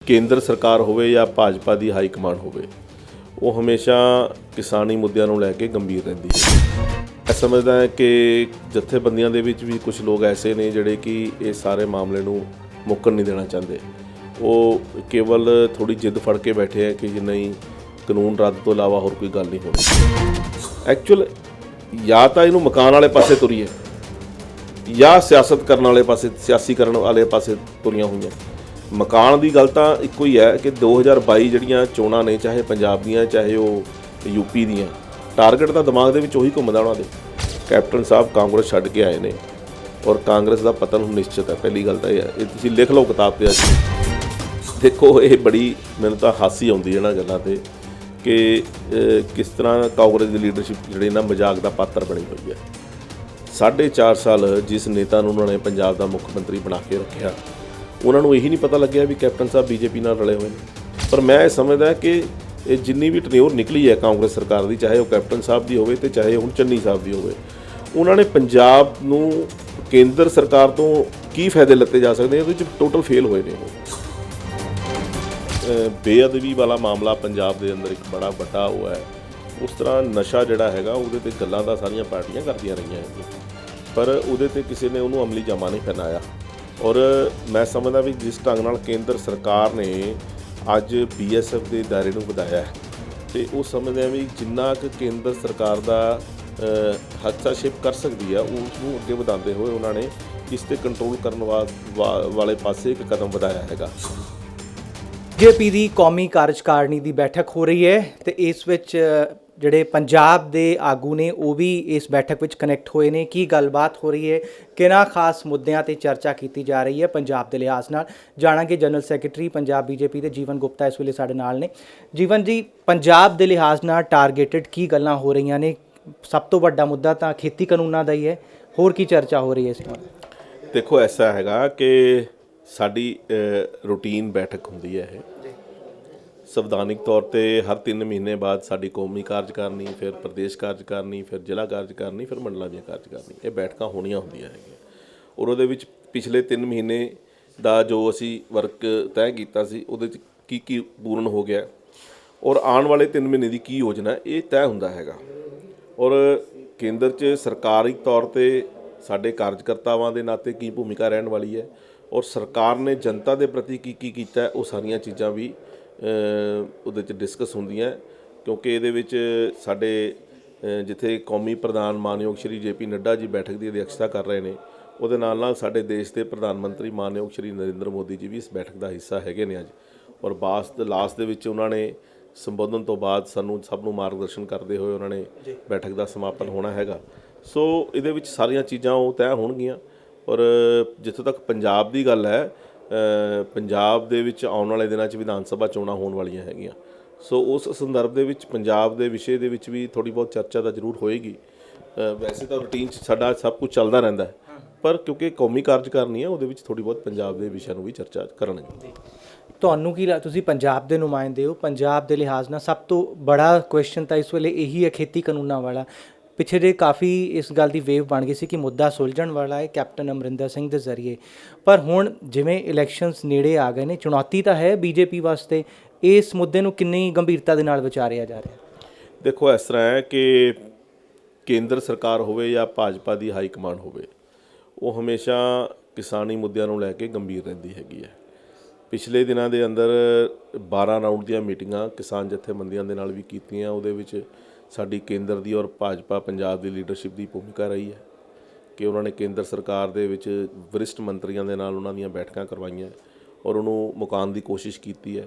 ਕੇਂਦਰ ਸਰਕਾਰ ਹੋਵੇ ਜਾਂ ਭਾਜਪਾ ਦੀ ਹਾਈ ਕਮਾਂਡ ਹੋਵੇ, ਉਹ ਹਮੇਸ਼ਾ ਕਿਸਾਨੀ ਮੁੱਦਿਆਂ ਨੂੰ ਲੈ ਕੇ ਗੰਭੀਰ ਰਹਿੰਦੀ ਹੈ। ਮੈਂ ਸਮਝਦਾ ਹਾਂ ਕਿ ਜਥੇਬੰਦੀਆਂ ਦੇ ਵਿੱਚ ਵੀ ਕੁਝ ਲੋਕ ਐਸੇ ਨੇ ਜਿਹੜੇ ਕਿ ਇਹ ਸਾਰੇ ਮਾਮਲੇ ਨੂੰ ਮੁੱਕਣ ਨਹੀਂ ਦੇਣਾ ਚਾਹੁੰਦੇ। ਉਹ ਕੇਵਲ ਥੋੜੀ ਜਿੱਦ ਫੜ ਕੇ ਬੈਠੇ ਹੈ ਕਿ ਜੇ ਨਹੀਂ ਕਾਨੂੰਨ ਰੱਦ ਤੋਂ ਇਲਾਵਾ ਹੋਰ ਕੋਈ ਗੱਲ ਨਹੀਂ ਹੋਣੀ। ਐਕਚੁਅਲ ਜਾਂ ਤਾਂ ਇਹਨੂੰ ਮਕਾਨ ਵਾਲੇ ਪਾਸੇ ਤੁਰੀਏ ਜਾਂ ਸਿਆਸਤ ਕਰਨ ਵਾਲੇ ਪਾਸੇ, ਸਿਆਸੀ ਕਰਨ ਵਾਲੇ ਪਾਸੇ ਤੁਰੀਆਂ ਹੋਈਆਂ। ਮਕਾਨ ਦੀ ਗੱਲ ਤਾਂ ਇੱਕੋ ਹੀ ਹੈ ਕਿ 2022 ਜਿਹੜੀਆਂ ਚੋਣਾਂ ਨੇ, ਚਾਹੇ ਪੰਜਾਬ ਦੀਆਂ ਚਾਹੇ ਉਹ ਯੂਪੀ ਦੀਆਂ, ਟਾਰਗੇਟ ਤਾਂ ਦਿਮਾਗ ਦੇ ਵਿੱਚ ਉਹੀ ਘੁੰਮਦਾ ਉਹਨਾਂ ਦੇ। ਕੈਪਟਨ ਸਾਹਿਬ ਕਾਂਗਰਸ ਛੱਡ ਕੇ ਆਏ ਨੇ ਔਰ ਕਾਂਗਰਸ ਦਾ ਪਤਨ ਹੁਣ ਨਿਸ਼ਚਿਤ ਹੈ। ਪਹਿਲੀ ਗੱਲ ਤਾਂ ਇਹ ਹੈ, ਇਹ ਤੁਸੀਂ ਲਿਖ ਲਓ ਕਿਤਾਬ 'ਤੇ। ਅੱਜ ਦੇਖੋ, ਇਹ ਬੜੀ ਮੈਨੂੰ ਤਾਂ ਹਾਸੀ ਆਉਂਦੀ ਇਹਨਾਂ ਗੱਲਾਂ 'ਤੇ ਕਿ ਕਿਸ ਤਰ੍ਹਾਂ ਕਾਂਗਰਸ ਦੀ ਲੀਡਰਸ਼ਿਪ ਜਿਹੜੀ ਨਾ ਮਜ਼ਾਕ ਦਾ ਪਾਤਰ ਬਣੀ ਹੋਈ ਹੈ। 4.5 ਸਾਲ ਜਿਸ ਨੇਤਾ ਨੂੰ ਉਹਨਾਂ ਨੇ ਪੰਜਾਬ ਦਾ ਮੁੱਖ ਮੰਤਰੀ ਬਣਾ ਕੇ ਰੱਖਿਆ, ਉਹਨਾਂ ਨੂੰ ਇਹੀ ਨਹੀਂ ਪਤਾ ਲੱਗਿਆ ਵੀ ਕੈਪਟਨ ਸਾਹਿਬ ਬੀਜੇਪੀ ਨਾਲ ਰਲੇ ਹੋਏ ਨੇ। ਪਰ ਮੈਂ ਇਹ ਸਮਝਦਾ ਕਿ ਇਹ ਜਿੰਨੀ ਵੀ ਟਨਿਓਰ ਨਿਕਲੀ ਹੈ ਕਾਂਗਰਸ ਸਰਕਾਰ ਦੀ, ਚਾਹੇ ਉਹ ਕੈਪਟਨ ਸਾਹਿਬ ਦੀ ਹੋਵੇ ਤੇ ਚਾਹੇ ਹੁਣ ਚੰਨੀ ਸਾਹਿਬ ਦੀ ਹੋਵੇ, ਉਹਨਾਂ ਨੇ ਪੰਜਾਬ ਨੂੰ ਕੇਂਦਰ ਸਰਕਾਰ ਤੋਂ ਕੀ ਫਾਇਦੇ ਲੱਤੇ ਜਾ ਸਕਦੇ ਉਹਦੇ ਵਿੱਚ ਟੋਟਲ ਫੇਲ ਹੋਏ ਨੇ। ਬੇਅਦਬੀ ਵਾਲਾ ਮਾਮਲਾ ਪੰਜਾਬ ਦੇ ਅੰਦਰ ਇੱਕ ਬੜਾ ਵੱਡਾ ਉਹ ਹੈ। ਉਸ ਤਰ੍ਹਾਂ ਨਸ਼ਾ ਜਿਹੜਾ ਹੈਗਾ ਉਹਦੇ 'ਤੇ ਗੱਲਾਂ ਤਾਂ ਸਾਰੀਆਂ ਪਾਰਟੀਆਂ ਕਰਦੀਆਂ ਰਹੀਆਂ ਹੈਗੀਆਂ, ਪਰ ਉਹਦੇ 'ਤੇ ਕਿਸੇ ਨੇ ਉਹਨੂੰ ਅਮਲੀ ਜਾਮਾ ਨਹੀਂ ਪਹਿਨਾਇਆ। ਔਰ ਮੈਂ ਸਮਝਦਾ ਵੀ ਜਿਸ ਢੰਗ ਨਾਲ ਕੇਂਦਰ ਸਰਕਾਰ ਨੇ ਅੱਜ BSF ਦੇ ਦਾਇਰੇ ਨੂੰ ਵਧਾਇਆ ਹੈ, ਅਤੇ ਉਹ ਸਮਝਦੇ ਆ ਵੀ ਜਿੰਨਾ ਕੁ ਕੇਂਦਰ ਸਰਕਾਰ ਦਾ ਹਸਤਾਖੇਪ ਕਰ ਸਕਦੀ ਆ, ਉਸ ਨੂੰ ਅੱਗੇ ਵਧਾਉਂਦੇ ਹੋਏ ਉਹਨਾਂ ਨੇ ਇਸ 'ਤੇ ਕੰਟਰੋਲ ਕਰਨ ਵਾਲੇ ਪਾਸੇ ਇੱਕ ਕਦਮ ਵਧਾਇਆ ਹੈਗਾ। ਬੀਜੇਪੀ ਦੀ ਕੌਮੀ ਕਾਰਜਕਾਰਨੀ ਦੀ ਬੈਠਕ ਹੋ ਰਹੀ ਹੈ ਤੇ ਇਸ ਵਿੱਚ ਜਿਹੜੇ ਪੰਜਾਬ ਦੇ ਆਗੂ ਨੇ ਉਹ ਵੀ ਇਸ ਬੈਠਕ ਵਿੱਚ ਕਨੈਕਟ ਹੋਏ ਨੇ। ਕੀ ਗੱਲਬਾਤ ਹੋ ਰਹੀ ਹੈ, ਕਿਹਨਾਂ ਖਾਸ ਮੁੱਦਿਆਂ ਤੇ ਚਰਚਾ ਕੀਤੀ ਜਾ ਰਹੀ ਹੈ ਪੰਜਾਬ ਦੇ ਲਿਹਾਜ਼ ਨਾਲ, ਜਾਣਾਂਗੇ। ਜਨਰਲ ਸੈਕਟਰੀ ਪੰਜਾਬ ਬੀਜੇਪੀ ਦੇ ਜੀਵਨ ਗੁਪਤਾ ਇਸ ਵੇਲੇ ਸਾਡੇ ਨਾਲ ਨੇ। ਜੀਵਨ ਜੀ, ਪੰਜਾਬ ਦੇ ਲਿਹਾਜ਼ ਨਾਲ ਟਾਰਗੇਟਡ ਕੀ ਗੱਲਾਂ ਹੋ ਰਹੀਆਂ ਨੇ? ਸਭ ਤੋਂ ਵੱਡਾ ਮੁੱਦਾ ਤਾਂ ਖੇਤੀ ਕਾਨੂੰਨਾਂ ਦਾ ਹੀ ਹੈ, ਹੋਰ ਕੀ ਚਰਚਾ ਹੋ ਰਹੀ ਹੈ ਇਸ ਨਾਲ? ਦੇਖੋ, ਐਸਾ ਹੈਗਾ ਕਿ ਸਾਡੀ ਰੂਟੀਨ ਬੈਠਕ ਹੁੰਦੀ ਹੈ। ਇਹ ਸੰਵਿਧਾਨਿਕ ਤੌਰ 'ਤੇ ਹਰ 3 ਮਹੀਨੇ ਬਾਅਦ ਸਾਡੀ ਕੌਮੀ ਕਾਰਜਕਾਰਨੀ, ਫਿਰ ਪ੍ਰਦੇਸ਼ ਕਾਰਜਕਾਰਨੀ, ਫਿਰ ਜ਼ਿਲ੍ਹਾ ਕਾਰਜਕਾਰਨੀ, ਫਿਰ ਮੰਡਲਾਂ ਦੀਆਂ ਕਾਰਜਕਾਰਨੀ, ਇਹ ਬੈਠਕਾਂ ਹੋਣੀਆਂ ਹੁੰਦੀਆਂ ਹੈਗੀਆਂ। ਔਰ ਉਹਦੇ ਵਿੱਚ ਪਿਛਲੇ 3 ਮਹੀਨੇ ਦਾ ਜੋ ਅਸੀਂ ਵਰਕ ਤੈਅ ਕੀਤਾ ਸੀ, ਉਹਦੇ 'ਚ ਕੀ ਕੀ ਪੂਰਨ ਹੋ ਗਿਆ ਔਰ ਆਉਣ ਵਾਲੇ 3 ਮਹੀਨੇ ਦੀ ਕੀ ਯੋਜਨਾ, ਇਹ ਤੈਅ ਹੁੰਦਾ ਹੈਗਾ। ਔਰ ਕੇਂਦਰ 'ਚ ਸਰਕਾਰੀ ਤੌਰ 'ਤੇ ਸਾਡੇ ਕਾਰਜਕਰਤਾਵਾਂ ਦੇ ਨਾਤੇ ਕੀ ਭੂਮਿਕਾ ਰਹਿਣ ਵਾਲੀ ਹੈ ਔਰ ਸਰਕਾਰ ਨੇ ਜਨਤਾ ਦੇ ਪ੍ਰਤੀ ਕੀ ਕੀ ਕੀਤਾ, ਉਹ ਸਾਰੀਆਂ ਚੀਜ਼ਾਂ ਵੀ ਉਹਦੇ 'ਚ ਡਿਸਕਸ ਹੁੰਦੀਆਂ। ਕਿਉਂਕਿ ਇਹਦੇ ਵਿੱਚ ਸਾਡੇ ਜਿੱਥੇ ਕੌਮੀ ਪ੍ਰਧਾਨ ਮਾਨਯੋਗ ਸ਼੍ਰੀ JP ਨੱਡਾ ਜੀ ਬੈਠਕ ਦੀ ਅਧਿਕਸ਼ਤਾ ਕਰ ਰਹੇ ਨੇ, ਉਹਦੇ ਨਾਲ ਨਾਲ ਸਾਡੇ ਦੇਸ਼ ਦੇ ਪ੍ਰਧਾਨ ਮੰਤਰੀ ਮਾਨਯੋਗ ਸ਼੍ਰੀ ਨਰਿੰਦਰ ਮੋਦੀ ਜੀ ਵੀ ਇਸ ਬੈਠਕ ਦਾ ਹਿੱਸਾ ਹੈਗੇ ਨੇ ਅੱਜ। ਔਰ ਲਾਸਟ ਦੇ ਵਿੱਚ ਉਹਨਾਂ ਨੇ ਸੰਬੋਧਨ ਤੋਂ ਬਾਅਦ ਸਾਨੂੰ ਸਭ ਨੂੰ ਮਾਰਗਦਰਸ਼ਨ ਕਰਦੇ ਹੋਏ ਉਹਨਾਂ ਨੇ ਬੈਠਕ ਦਾ ਸਮਾਪਨ ਹੋਣਾ ਹੈਗਾ। ਸੋ ਇਹਦੇ ਵਿੱਚ ਸਾਰੀਆਂ ਚੀਜ਼ਾਂ ਉਹ ਤੈਅ ਹੋਣਗੀਆਂ। ਔਰ ਜਿੱਥੋਂ ਤੱਕ ਪੰਜਾਬ ਦੀ ਗੱਲ ਹੈ, ਪੰਜਾਬ ਦੇ ਵਿੱਚ ਆਉਣ ਵਾਲੇ ਦਿਨਾਂ 'ਚ ਵਿਧਾਨ ਸਭਾ ਚੋਣਾਂ ਹੋਣ ਵਾਲੀਆਂ ਹੈਗੀਆਂ। ਸੋ ਉਸ ਸੰਦਰਭ ਦੇ ਵਿੱਚ ਪੰਜਾਬ ਦੇ ਵਿਸ਼ੇ ਦੇ ਵਿੱਚ ਵੀ ਥੋੜ੍ਹੀ ਬਹੁਤ ਚਰਚਾ ਤਾਂ ਜ਼ਰੂਰ ਹੋਏਗੀ। ਵੈਸੇ ਤਾਂ ਰੂਟੀਨ 'ਚ ਸਾਡਾ ਸਭ ਕੁਝ ਚੱਲਦਾ ਰਹਿੰਦਾ ਹੈ, ਪਰ ਕਿਉਂਕਿ ਕੌਮੀ ਕਾਰਜਕਾਰਨੀ ਹੈ, ਉਹਦੇ ਵਿੱਚ ਥੋੜ੍ਹੀ ਬਹੁਤ ਪੰਜਾਬ ਦੇ ਵਿਸ਼ਿਆਂ ਨੂੰ ਵੀ ਚਰਚਾ ਕਰਨਗੇ। ਤੁਹਾਨੂੰ ਕੀ ਤੁਸੀਂ ਪੰਜਾਬ ਦੇ ਨੁਮਾਇੰਦੇ ਹੋ, ਪੰਜਾਬ ਦੇ ਲਿਹਾਜ਼ ਨਾਲ ਸਭ ਤੋਂ ਬੜਾ ਕੁਐਸਚਨ ਤਾਂ ਇਸ ਵੇਲੇ ਇਹੀ ਹੈ ਖੇਤੀ ਕਾਨੂੰਨਾਂ ਵਾਲਾ। ਪਿੱਛੇ ਜੇ ਕਾਫੀ ਇਸ ਗੱਲ ਦੀ ਵੇਵ ਬਣ ਗਈ ਸੀ ਕਿ ਮੁੱਦਾ ਸੁਲਝਣ ਵਾਲਾ ਹੈ ਕੈਪਟਨ ਅਮਰਿੰਦਰ ਸਿੰਘ ਦੇ ਜ਼ਰੀਏ, ਪਰ ਹੁਣ ਜਿਵੇਂ ਇਲੈਕਸ਼ਨਸ ਨੇੜੇ ਆ ਗਏ ਨੇ, ਚੁਣੌਤੀ ਤਾਂ ਹੈ BJP ਵਾਸਤੇ। ਇਸ ਮੁੱਦੇ ਨੂੰ ਕਿੰਨੀ ਗੰਭੀਰਤਾ ਦੇ ਨਾਲ ਵਿਚਾਰਿਆ ਜਾ ਰਿਹਾ? ਦੇਖੋ, ਇਸ ਤਰ੍ਹਾਂ ਹੈ ਕਿ ਕੇਂਦਰ ਸਰਕਾਰ ਹੋਵੇ ਜਾਂ ਭਾਜਪਾ ਦੀ ਹਾਈ ਕਮਾਂਡ ਹੋਵੇ, ਉਹ ਹਮੇਸ਼ਾ ਕਿਸਾਨੀ ਮੁੱਦਿਆਂ ਨੂੰ ਲੈ ਕੇ ਗੰਭੀਰ ਰਹਿੰਦੀ ਹੈਗੀ ਹੈ। ਪਿਛਲੇ ਦਿਨਾਂ ਦੇ ਅੰਦਰ 12 ਰਾਊਂਡ ਦੀਆਂ ਮੀਟਿੰਗਾਂ ਕਿਸਾਨ ਜਥੇਬੰਦੀਆਂ ਦੇ ਨਾਲ ਵੀ ਕੀਤੀਆਂ। ਉਹਦੇ ਵਿੱਚ ਸਾਡੀ ਕੇਂਦਰ ਦੀ ਔਰ ਭਾਜਪਾ ਪੰਜਾਬ ਦੀ ਲੀਡਰਸ਼ਿਪ ਦੀ ਭੂਮਿਕਾ ਰਹੀ ਹੈ ਕਿ ਉਹਨਾਂ ਨੇ ਕੇਂਦਰ ਸਰਕਾਰ ਦੇ ਵਿੱਚ ਵਰਿਸ਼ਟ ਮੰਤਰੀਆਂ ਦੇ ਨਾਲ ਉਹਨਾਂ ਦੀਆਂ ਬੈਠਕਾਂ ਕਰਵਾਈਆਂ ਔਰ ਉਹਨੂੰ ਮੁਕਾਉਣ ਦੀ ਕੋਸ਼ਿਸ਼ ਕੀਤੀ ਹੈ।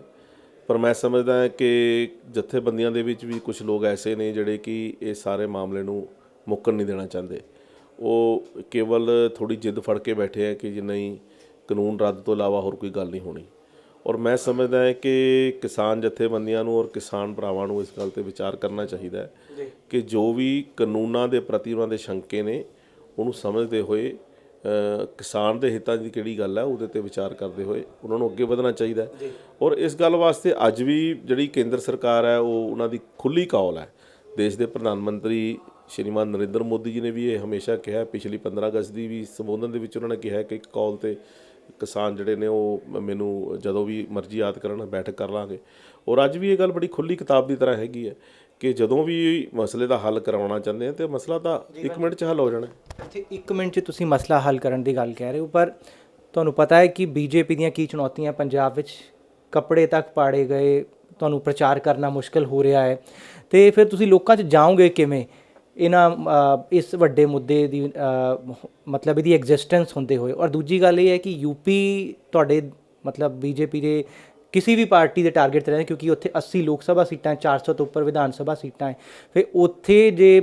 ਪਰ ਮੈਂ ਸਮਝਦਾ ਹਾਂ ਕਿ ਜਥੇਬੰਦੀਆਂ ਦੇ ਵਿੱਚ ਵੀ ਕੁਝ ਲੋਕ ਐਸੇ ਨੇ ਜਿਹੜੇ ਕਿ ਇਹ ਸਾਰੇ ਮਾਮਲੇ ਨੂੰ ਮੁੱਕਣ ਨਹੀਂ ਦੇਣਾ ਚਾਹੁੰਦੇ। ਉਹ ਕੇਵਲ ਥੋੜੀ ਜਿੱਦ ਫੜ ਕੇ ਬੈਠੇ ਹੈ ਕਿ ਜੇ ਨਹੀਂ ਕਾਨੂੰਨ ਰੱਦ ਤੋਂ ਇਲਾਵਾ ਹੋਰ ਕੋਈ ਗੱਲ ਨਹੀਂ ਹੋਣੀ। ਔਰ ਮੈਂ ਸਮਝਦਾ ਹਾਂ ਕਿ ਕਿਸਾਨ ਜਥੇਬੰਦੀਆਂ ਨੂੰ ਔਰ ਕਿਸਾਨ ਭਰਾਵਾਂ ਨੂੰ ਇਸ ਗੱਲ 'ਤੇ ਵਿਚਾਰ ਕਰਨਾ ਚਾਹੀਦਾ ਹੈ ਕਿ ਜੋ ਵੀ ਕਾਨੂੰਨਾਂ ਦੇ ਪ੍ਰਤੀ ਉਹਨਾਂ ਦੇ ਸ਼ੰਕੇ ਨੇ, ਉਹਨੂੰ ਸਮਝਦੇ ਹੋਏ ਕਿਸਾਨ ਦੇ ਹਿੱਤਾਂ ਦੀ ਕਿਹੜੀ ਗੱਲ ਹੈ ਉਹਦੇ 'ਤੇ ਵਿਚਾਰ ਕਰਦੇ ਹੋਏ ਉਹਨਾਂ ਨੂੰ ਅੱਗੇ ਵਧਣਾ ਚਾਹੀਦਾ। ਔਰ ਇਸ ਗੱਲ ਵਾਸਤੇ ਅੱਜ ਵੀ ਜਿਹੜੀ ਕੇਂਦਰ ਸਰਕਾਰ ਹੈ, ਉਹ ਉਹਨਾਂ ਦੀ ਖੁੱਲ੍ਹੀ ਕਾਲ ਹੈ। ਦੇਸ਼ ਦੇ ਪ੍ਰਧਾਨ ਮੰਤਰੀ ਸ਼੍ਰੀਮਾਨ ਨਰਿੰਦਰ ਮੋਦੀ ਜੀ ਨੇ ਵੀ ਇਹ ਹਮੇਸ਼ਾ ਕਿਹਾ, ਪਿਛਲੀ 15 ਅਗਸਤ ਦੀ ਵੀ ਸੰਬੋਧਨ ਦੇ ਵਿੱਚ ਉਹਨਾਂ ਨੇ ਕਿਹਾ ਕਿ ਇੱਕ ਕਾਲ 'ਤੇ ਕਿਸਾਨ ਜਿਹੜੇ ਨੇ ਉਹ ਮੈਨੂੰ ਜਦੋਂ ਵੀ ਮਰਜ਼ੀ ਯਾਦ ਕਰਨ, ਬੈਠਕ ਕਰ ਲਾਂਗੇ। ਔਰ ਅੱਜ ਵੀ ਇਹ ਗੱਲ ਬੜੀ ਖੁੱਲੀ ਕਿਤਾਬ ਦੀ ਤਰ੍ਹਾਂ ਹੈਗੀ ਹੈ ਕਿ ਜਦੋਂ ਵੀ ਮਸਲੇ ਦਾ ਹੱਲ ਕਰਵਾਉਣਾ ਚਾਹੁੰਦੇ ਆ ਤੇ ਮਸਲਾ ਤਾਂ 1 ਮਿੰਟ 'ਚ ਹੱਲ ਹੋ ਜਾਣਾ। ਇੱਥੇ 1 ਮਿੰਟ 'ਚ ਤੁਸੀਂ ਮਸਲਾ ਹੱਲ ਕਰਨ ਦੀ ਗੱਲ ਕਹਿ ਰਹੇ ਹੋ, ਪਰ ਤੁਹਾਨੂੰ ਪਤਾ ਹੈ ਕਿ ਬੀਜੇਪੀ ਦੀਆਂ ਕੀ ਚੁਣੌਤੀਆਂ ਪੰਜਾਬ ਵਿੱਚ, ਕੱਪੜੇ ਤੱਕ ਪਾੜੇ ਗਏ, ਤੁਹਾਨੂੰ ਪ੍ਰਚਾਰ ਕਰਨਾ ਮੁਸ਼ਕਲ ਹੋ ਰਿਹਾ ਹੈ, ਤੇ ਫਿਰ ਤੁਸੀਂ ਲੋਕਾਂ 'ਚ ਜਾਓਗੇ ਕਿਵੇਂ ਇਸ ਵੱਡੇ ਮੁੱਦੇ ਦੀ ਮਤਲਬ ਇਹਦੀ ਐਗਜ਼ਿਸਟੈਂਸ ਹੁੰਦੇ ਹੋਏ। ਔਰ ਦੂਜੀ ਗੱਲ ਇਹ ਹੈ ਕਿ ਯੂਪੀ ਤੁਹਾਡੇ ਮਤਲਬ ਬੀਜੇਪੀ ਦੇ ਕਿਸੇ ਵੀ ਪਾਰਟੀ ਦੇ ਟਾਰਗੇਟ 'ਤੇ ਰਹਿੰਦੇ, ਕਿਉਂਕਿ ਉੱਥੇ 80 ਲੋਕ ਸਭਾ ਸੀਟਾਂ, 400 ਤੋਂ ਉੱਪਰ ਵਿਧਾਨ ਸਭਾ ਸੀਟਾਂ ਹੈ, ਫਿਰ ਉੱਥੇ ਜੇ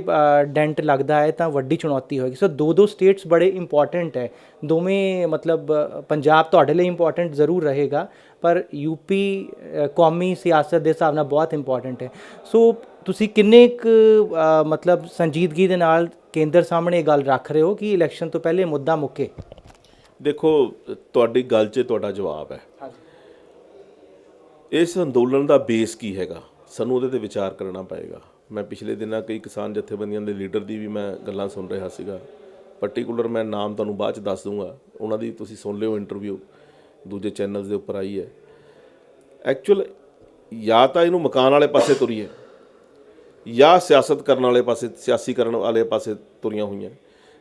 ਡੈਂਟ ਲੱਗਦਾ ਹੈ ਤਾਂ ਵੱਡੀ ਚੁਣੌਤੀ ਹੋਏਗੀ। ਸੋ ਦੋ ਸਟੇਟਸ ਬੜੇ ਇੰਪੋਰਟੈਂਟ ਹੈ ਦੋਵੇਂ, ਮਤਲਬ ਪੰਜਾਬ ਤੁਹਾਡੇ ਲਈ ਇੰਪੋਰਟੈਂਟ ਜ਼ਰੂਰ ਰਹੇਗਾ, ਪਰ ਯੂਪੀ ਕੌਮੀ ਸਿਆਸਤ ਦੇ ਹਿਸਾਬ ਨਾਲ ਬਹੁਤ ਇੰਪੋਰਟੈਂਟ ਹੈ। ਸੋ ਤੁਸੀਂ ਕਿੰਨੇ ਕੁ ਮਤਲਬ ਸੰਜੀਦਗੀ ਦੇ ਨਾਲ ਕੇਂਦਰ ਸਾਹਮਣੇ ਇਹ ਗੱਲ ਰੱਖ ਰਹੇ ਹੋ ਕਿ ਇਲੈਕਸ਼ਨ ਤੋਂ ਪਹਿਲੇ ਮੁੱਦਾ ਮੁੱਕੇ? ਦੇਖੋ, ਤੁਹਾਡੀ ਗੱਲ 'ਚ ਤੁਹਾਡਾ ਜਵਾਬ ਹੈ। ਇਸ ਅੰਦੋਲਨ ਦਾ ਬੇਸ ਕੀ ਹੈਗਾ, ਸਾਨੂੰ ਉਹਦੇ 'ਤੇ ਵਿਚਾਰ ਕਰਨਾ ਪਏਗਾ। ਮੈਂ ਪਿਛਲੇ ਦਿਨਾਂ ਕਈ ਕਿਸਾਨ ਜਥੇਬੰਦੀਆਂ ਦੇ ਲੀਡਰ ਦੀ ਵੀ ਮੈਂ ਗੱਲਾਂ ਸੁਣ ਰਿਹਾ ਸੀਗਾ। ਪਰਟੀਕੂਲਰ ਮੈਂ ਨਾਮ ਤੁਹਾਨੂੰ ਬਾਅਦ 'ਚ ਦੱਸ ਦੂੰਗਾ, ਉਹਨਾਂ ਦੀ ਤੁਸੀਂ ਸੁਣ ਲਿਓ, ਇੰਟਰਵਿਊ ਦੂਜੇ ਚੈਨਲਸ ਦੇ ਉੱਪਰ ਆਈ ਹੈ। ਐਕਚੁਅਲ ਜਾਂ ਤਾਂ ਇਹਨੂੰ ਮਕਾਨ ਵਾਲੇ ਪਾਸੇ ਤੁਰੀਏ ਜਾਂ ਸਿਆਸਤ ਕਰਨ ਵਾਲੇ ਪਾਸੇ, ਸਿਆਸੀ ਕਰਨ ਵਾਲੇ ਪਾਸੇ ਤੁਰੀਆਂ ਹੋਈਆਂ।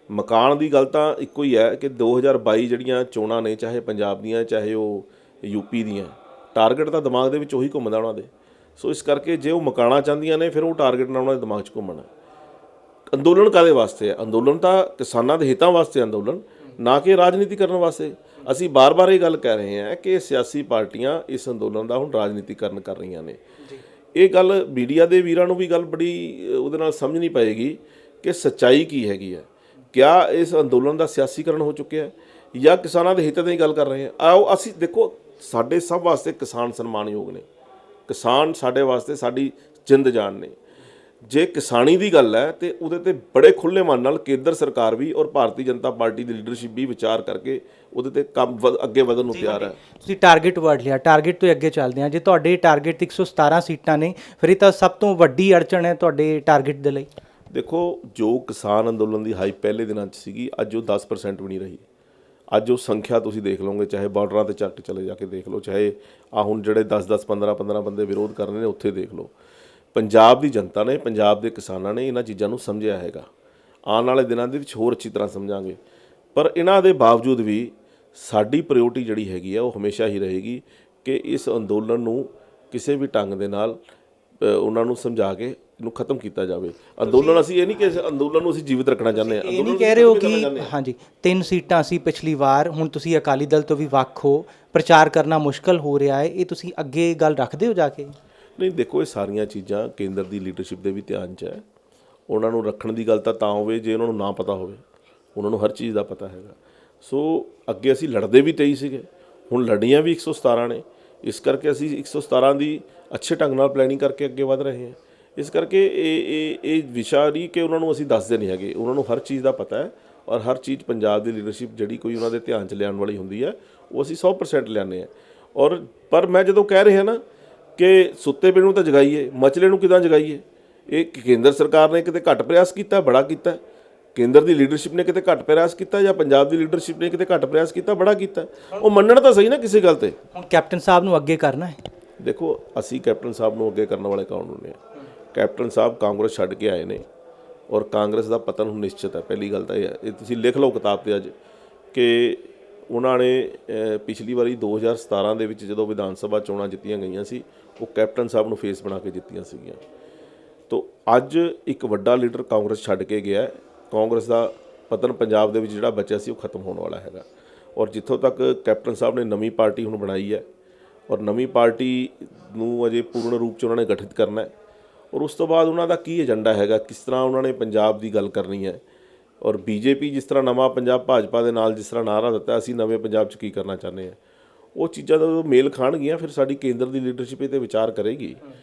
ਮਕਾਨ ਦੀ ਗੱਲ ਤਾਂ ਇੱਕੋ ਹੀ ਹੈ ਕਿ 2022 ਜਿਹੜੀਆਂ ਚੋਣਾਂ ਨੇ, ਚਾਹੇ ਪੰਜਾਬ ਦੀਆਂ ਚਾਹੇ ਉਹ ਯੂਪੀ ਦੀਆਂ, ਟਾਰਗੇਟ ਤਾਂ ਦਿਮਾਗ ਦੇ ਵਿੱਚ ਉਹੀ ਘੁੰਮਦਾ ਉਹਨਾਂ ਦੇ। ਸੋ ਇਸ ਕਰਕੇ ਜੇ ਉਹ ਮਕਾਣਾ ਚਾਹੁੰਦੀਆਂ ਨੇ ਫਿਰ ਉਹ ਟਾਰਗੇਟ ਨਾਲ ਉਹਨਾਂ ਦੇ ਦਿਮਾਗ 'ਚ ਘੁੰਮਣਾ। ਅੰਦੋਲਨ ਕਾਹਦੇ ਵਾਸਤੇ ਹੈ? ਅੰਦੋਲਨ ਤਾਂ ਕਿਸਾਨਾਂ ਦੇ ਹਿੱਤਾਂ ਵਾਸਤੇ ਅੰਦੋਲਨ, ਨਾ ਕਿ ਰਾਜਨੀਤੀ ਕਰਨ ਵਾਸਤੇ। ਅਸੀਂ ਬਾਰ-ਬਾਰ ਇਹ ਗੱਲ ਕਹਿ ਰਹੇ ਹਾਂ ਕਿ ਸਿਆਸੀ ਪਾਰਟੀਆਂ ਇਸ ਅੰਦੋਲਨ ਦਾ ਹੁਣ ਰਾਜਨੀਤੀਕਰਨ ਕਰ ਰਹੀਆਂ ਨੇ। ਇਹ ਗੱਲ ਮੀਡੀਆ ਦੇ ਵੀਰਾਂ ਨੂੰ ਵੀ ਗੱਲ ਬੜੀ ਉਹਦੇ ਨਾਲ ਸਮਝਣੀ ਪਏਗੀ ਕਿ ਸੱਚਾਈ ਕੀ ਹੈਗੀ ਹੈ। ਕਿਆ ਇਸ ਅੰਦੋਲਨ ਦਾ ਸਿਆਸੀਕਰਨ ਹੋ ਚੁੱਕਿਆ ਹੈ ਜਾਂ ਕਿਸਾਨਾਂ ਦੇ ਹਿੱਤਾਂ ਦੀ ਗੱਲ ਕਰ ਰਹੇ ਹਾਂ? ਆਓ ਅਸੀਂ ਦੇਖੋ, ਸਾਡੇ ਸਭ ਵਾਸਤੇ ਕਿਸਾਨ ਸਨਮਾਨਯੋਗ ਨੇ। ਕਿਸਾਨ ਸਾਡੇ ਵਾਸਤੇ ਸਾਡੀ ਜਿੰਦ ਜਾਨ ਨੇ। ਜੇ ਕਿਸਾਨੀ ਦੀ ਗੱਲ ਹੈ ਤੇ ਉਹਦੇ ਤੇ ਬੜੇ ਖੁੱਲ੍ਹੇ ਮਨ ਨਾਲ ਕੇਂਦਰ ਸਰਕਾਰ ਵੀ ਔਰ ਭਾਰਤੀ ਜਨਤਾ ਪਾਰਟੀ ਦੀ ਲੀਡਰਸ਼ਿਪ ਵੀ ਵਿਚਾਰ ਕਰਕੇ ਉਹਦੇ ਤੇ ਕੰਮ ਅੱਗੇ ਵਧਣ ਨੂੰ ਤਿਆਰ ਹੈ। ਤੁਸੀਂ ਟਾਰਗੇਟ ਵਰਡ ਲਿਆ, ਟਾਰਗੇਟ ਤੋਂ ਅੱਗੇ ਚੱਲਦੇ ਹਾਂ। ਜੇ ਤੁਹਾਡੇ ਟਾਰਗੇਟ 117 ਸੀਟਾਂ ਨੇ, ਫਿਰ ਇਹ ਤਾਂ ਸਭ ਤੋਂ ਵੱਡੀ ਅੜਚਣ ਹੈ ਤੁਹਾਡੇ ਟਾਰਗੇਟ ਦੇ ਲਈ। ਦੇਖੋ, ਜੋ ਕਿਸਾਨ ਅੰਦੋਲਨ ਦੀ ਹਾਈਪ ਪਹਿਲੇ ਦਿਨਾਂ 'ਚ ਸੀਗੀ, ਅੱਜ ਉਹ 10% ਵੀ ਨਹੀਂ ਰਹੀ। ਅੱਜ ਉਹ ਸੰਖਿਆ ਤੁਸੀਂ ਦੇਖ ਲਓਗੇ, ਚਾਹੇ ਬਾਰਡਰਾਂ 'ਤੇ ਚੱਕ ਚਲੇ ਜਾ ਕੇ ਦੇਖ ਲਓ, ਚਾਹੇ ਹੁਣ ਜਿਹੜੇ 10-10, 15-15 ਬੰਦੇ ਵਿਰੋਧ ਕਰ ਰਹੇ ਨੇ ਉੱਥੇ ਦੇਖ ਲਓ। ਪੰਜਾਬ ਦੀ ਜਨਤਾ ਨੇ, ਪੰਜਾਬ ਦੇ ਕਿਸਾਨਾਂ ਨੇ ਇਹਨਾਂ ਚੀਜ਼ਾਂ ਨੂੰ ਸਮਝਿਆ ਹੈਗਾ। ਆਉਣ ਵਾਲੇ ਦਿਨਾਂ ਦੇ ਵਿੱਚ ਹੋਰ ਅੱਛੀ ਤਰ੍ਹਾਂ ਸਮਝਾਂਗੇ। ਪਰ ਇਹਨਾਂ ਦੇ ਬਾਵਜੂਦ ਵੀ ਸਾਡੀ ਪ੍ਰਾਇਓਰਟੀ ਜਿਹੜੀ ਹੈਗੀ ਆ ਉਹ ਹਮੇਸ਼ਾ ਹੀ ਰਹੇਗੀ ਕਿ ਇਸ ਅੰਦੋਲਨ ਨੂੰ ਕਿਸੇ ਵੀ ਢੰਗ ਦੇ ਨਾਲ ਉਹਨਾਂ ਨੂੰ ਸਮਝਾ ਕੇ ਇਹਨੂੰ ਖਤਮ ਕੀਤਾ ਜਾਵੇ। ਅੰਦੋਲਨ ਅਸੀਂ ਇਹ ਨਹੀਂ ਕਿ ਅੰਦੋਲਨ ਨੂੰ ਅਸੀਂ ਜੀਵਿਤ ਰੱਖਣਾ ਚਾਹੁੰਦੇ ਹਾਂ। ਇਹ ਨਹੀਂ ਕਹਿ ਰਹੇ ਹੋ ਕਿ ਹਾਂਜੀ 3 ਸੀਟਾਂ ਸੀ ਪਿਛਲੀ ਵਾਰ, ਹੁਣ ਤੁਸੀਂ ਅਕਾਲੀ ਦਲ ਤੋਂ ਵੀ ਵੱਖ ਹੋ, ਪ੍ਰਚਾਰ ਕਰਨਾ ਮੁਸ਼ਕਲ ਹੋ ਰਿਹਾ ਹੈ, ਇਹ ਤੁਸੀਂ ਅੱਗੇ ਗੱਲ ਰੱਖਦੇ ਹੋ ਜਾ ਕੇ? ਨਹੀਂ, ਦੇਖੋ, ਇਹ ਸਾਰੀਆਂ ਚੀਜ਼ਾਂ ਕੇਂਦਰ ਦੀ ਲੀਡਰਸ਼ਿਪ ਦੇ ਵੀ ਧਿਆਨ 'ਚ ਹੈ। ਉਹਨਾਂ ਨੂੰ ਰੱਖਣ ਦੀ ਗੱਲ ਤਾਂ ਹੋਵੇ ਜੇ ਉਹਨਾਂ ਨੂੰ ਨਾ ਪਤਾ ਹੋਵੇ। ਉਹਨਾਂ ਨੂੰ ਹਰ ਚੀਜ਼ ਦਾ ਪਤਾ ਹੈਗਾ। ਸੋ ਅੱਗੇ ਅਸੀਂ ਲੜਦੇ ਵੀ 23 ਸੀਗੇ, ਹੁਣ ਲੜੀਆਂ ਵੀ 117 ਨੇ। ਇਸ ਕਰਕੇ ਅਸੀਂ 117 ਦੀ ਅੱਛੇ ਢੰਗ ਨਾਲ ਪਲੈਨਿੰਗ ਕਰਕੇ ਅੱਗੇ ਵਧ ਰਹੇ ਹਾਂ। ਇਸ ਕਰਕੇ ਇਹ ਵਿਸ਼ਾ ਨਹੀਂ ਕਿ ਉਹਨਾਂ ਨੂੰ ਅਸੀਂ ਦੱਸਦੇ ਨਹੀਂ ਹੈਗੇ, ਉਹਨਾਂ ਨੂੰ ਹਰ ਚੀਜ਼ ਦਾ ਪਤਾ ਹੈ। ਔਰ ਹਰ ਚੀਜ਼ ਪੰਜਾਬ ਦੀ ਲੀਡਰਸ਼ਿਪ ਜਿਹੜੀ ਕੋਈ ਉਹਨਾਂ ਦੇ ਧਿਆਨ 'ਚ ਲਿਆਉਣ ਵਾਲੀ ਹੁੰਦੀ ਹੈ ਉਹ ਅਸੀਂ 100% ਲਿਆਉਂਦੇ ਹਾਂ। ਔਰ ਪਰ ਮੈਂ ਜਦੋਂ ਕਹਿ ਰਿਹਾ ਨਾ ਕਿ ਸੁੱਤੇ ਪਏ ਨੂੰ ਤਾਂ ਜਗਾਈਏ, ਮਚਲੇ ਨੂੰ ਕਿੱਦਾਂ ਜਗਾਈਏ? ਇਹ ਕੇਂਦਰ ਸਰਕਾਰ ਨੇ ਕਿਤੇ ਘੱਟ ਪ੍ਰਯਾਸ ਕੀਤਾ, ਬੜਾ ਕੀਤਾ। ਕੇਂਦਰ ਦੀ ਲੀਡਰਸ਼ਿਪ ਨੇ ਕਿਤੇ ਘੱਟ ਪ੍ਰਯਾਸ ਕੀਤਾ ਜਾਂ ਪੰਜਾਬ ਦੀ ਲੀਡਰਸ਼ਿਪ ਨੇ ਕਿਤੇ ਘੱਟ ਪ੍ਰਯਾਸ ਕੀਤਾ, ਬੜਾ ਕੀਤਾ। ਉਹ ਮੰਨਣ ਤਾਂ ਸਹੀ ਨਾ ਕਿਸੇ ਗੱਲ ਤੇ। ਹੁਣ ਕੈਪਟਨ ਸਾਹਿਬ ਨੂੰ ਅੱਗੇ ਕਰਨਾ ਹੈ। ਦੇਖੋ, ਅਸੀਂ ਕੈਪਟਨ ਸਾਹਿਬ ਨੂੰ ਅੱਗੇ ਕਰਨ ਵਾਲੇ ਕੌਣ ਹੁੰਦੇ ਆ? ਕੈਪਟਨ ਸਾਹਿਬ ਕਾਂਗਰਸ ਛੱਡ ਕੇ ਆਏ ਨੇ ਔਰ ਕਾਂਗਰਸ ਦਾ ਪਤਨ ਹੁਣ ਨਿਸ਼ਚਿਤ ਹੈ। ਪਹਿਲੀ ਗੱਲ ਤਾਂ ਇਹ ਹੈ, ਇਹ ਤੁਸੀਂ ਲਿਖ ਲਓ ਕਿਤਾਬ 'ਤੇ ਅੱਜ, ਕਿ ਉਹਨਾਂ ਨੇ ਪਿਛਲੀ ਵਾਰੀ 2017 ਦੇ ਵਿੱਚ ਜਦੋਂ ਵਿਧਾਨ ਸਭਾ ਚੋਣਾਂ ਜਿੱਤੀਆਂ ਗਈਆਂ ਸੀ, ਉਹ ਕੈਪਟਨ ਸਾਹਿਬ ਨੂੰ ਫੇਸ ਬਣਾ ਕੇ ਜਿੱਤੀਆਂ ਸੀਗੀਆਂ। ਤੋ ਅੱਜ ਇੱਕ ਵੱਡਾ ਲੀਡਰ ਕਾਂਗਰਸ ਛੱਡ ਕੇ ਗਿਆ। ਕਾਂਗਰਸ ਦਾ ਪਤਨ ਪੰਜਾਬ ਦੇ ਵਿੱਚ ਜਿਹੜਾ ਬਚਿਆ ਸੀ ਉਹ ਖਤਮ ਹੋਣ ਵਾਲਾ ਹੈਗਾ। ਔਰ ਜਿੱਥੋਂ ਤੱਕ ਕੈਪਟਨ ਸਾਹਿਬ ਨੇ ਨਵੀਂ ਪਾਰਟੀ ਹੁਣ ਬਣਾਈ ਹੈ ਔਰ ਨਵੀਂ ਪਾਰਟੀ ਨੂੰ ਅਜੇ ਪੂਰਨ ਰੂਪ 'ਚ ਉਹਨਾਂ ਨੇ ਗਠਿਤ ਕਰਨਾ ਹੈ। ਔਰ ਉਸ ਤੋਂ ਬਾਅਦ ਉਹਨਾਂ ਦਾ ਕੀ ਏਜੰਡਾ ਹੈਗਾ, ਕਿਸ ਤਰ੍ਹਾਂ ਉਹਨਾਂ ਨੇ ਪੰਜਾਬ ਦੀ ਗੱਲ ਕਰਨੀ ਹੈ। ਔਰ ਬੀਜੇਪੀ ਜਿਸ ਤਰ੍ਹਾਂ ਨਵਾਂ ਪੰਜਾਬ ਭਾਜਪਾ ਦੇ ਨਾਲ ਜਿਸ ਤਰ੍ਹਾਂ ਨਾਅਰਾ ਦਿੱਤਾ, ਅਸੀਂ ਨਵੇਂ ਪੰਜਾਬ 'ਚ ਕੀ ਕਰਨਾ ਚਾਹੁੰਦੇ ਹਾਂ, ਉਹ ਚੀਜ਼ਾਂ ਦਾ ਮੇਲ ਖਾਣਗੀਆਂ। ਫਿਰ ਸਾਡੀ ਕੇਂਦਰ ਦੀ ਲੀਡਰਸ਼ਿਪ ਇਹ 'ਤੇ ਵਿਚਾਰ ਕਰੇਗੀ